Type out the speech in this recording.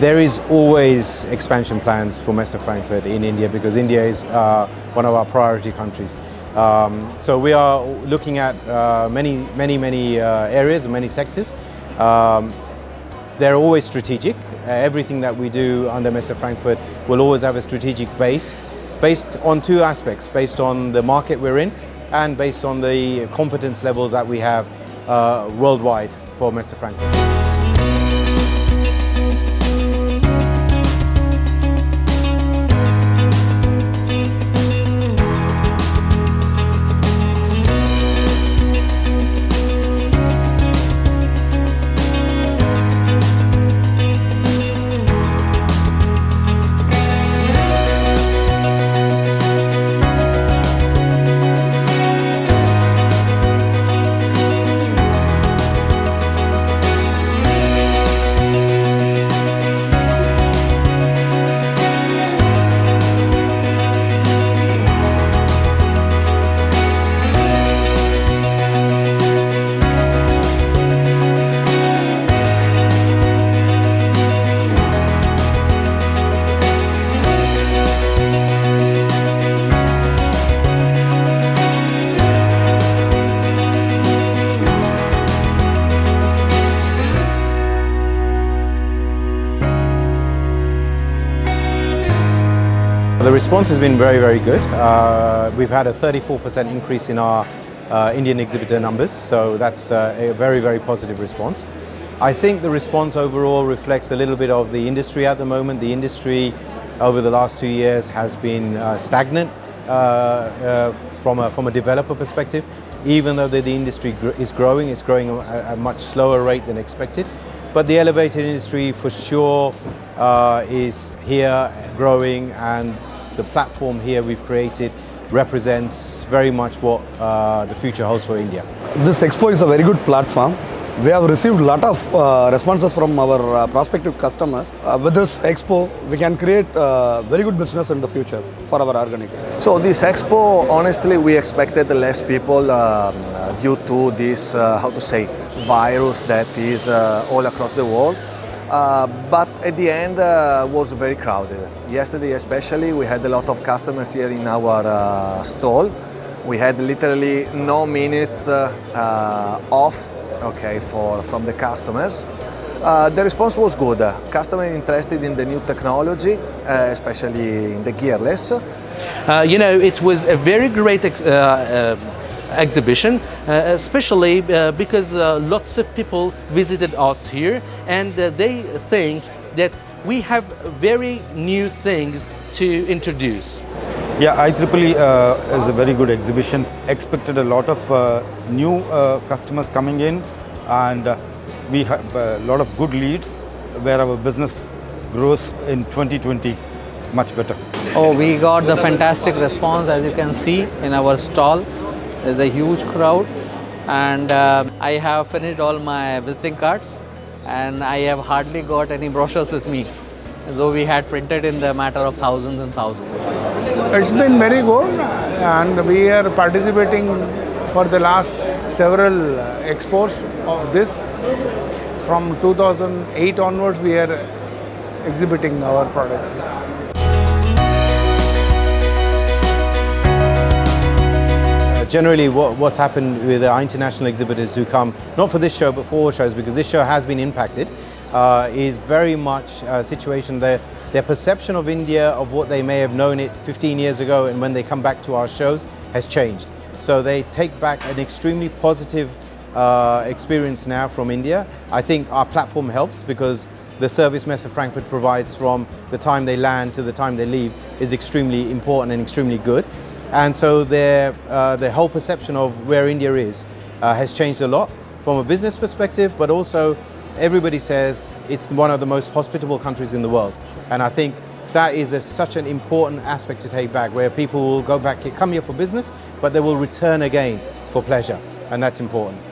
There is always expansion plans for Messe Frankfurt in India because India is one of our priority countries. So we are looking at many areas and many sectors. They're always strategic. Everything that we do under Messe Frankfurt will always have a strategic base based on two aspects, based on the market we're in and based on the competence levels that we have worldwide for Messe Frankfurt. The response has been very good. We've had a 34% increase in our Indian exhibitor numbers, so that's a very positive response. I think the response overall reflects a little bit of the industry at the moment. The industry over the last 2 years has been stagnant from a developer perspective. Even though the industry is growing, it's growing at a much slower rate than expected. But the elevator industry for sure is here growing, and the platform here we've created represents very much what the future holds for India. This expo is a very good platform. We have received a lot of responses from our prospective customers. With this expo, we can create very good business in the future for our organization. So this expo, honestly, we expected less people due to this, virus that is all across the world. But at the end was very crowded. Yesterday especially we had a lot of customers here in our stall. We had literally no minutes off from the customers. The response was good. Customers interested in the new technology, especially in the gearless. It was a very great exhibition, especially because lots of people visited us here, and they think that we have very new things to introduce. Yeah, IEEE is a very good exhibition. Expected a lot of new customers coming in, and we have a lot of good leads where our business grows in 2020 much better. Oh, we got the fantastic response, as you can see in our stall. There's a huge crowd, and I have finished all my visiting cards, and I have hardly got any brochures with me, though we had printed in the matter of thousands and thousands. It's been very good, and we are participating for the last several expos of this. From 2008 onwards, we are exhibiting our products. Generally, what's happened with our international exhibitors who come, not for this show, but for all shows, because this show has been impacted, is very much a situation that their perception of India, of what they may have known it 15 years ago, and when they come back to our shows, has changed. So they take back an extremely positive experience now from India. I think our platform helps because the service Messe Frankfurt provides from the time they land to the time they leave is extremely important and extremely good. And so their whole perception of where India is has changed a lot from a business perspective, but also everybody says it's one of the most hospitable countries in the world. And I think that is such an important aspect to take back, where people will go back, come here for business, but they will return again for pleasure, and that's important.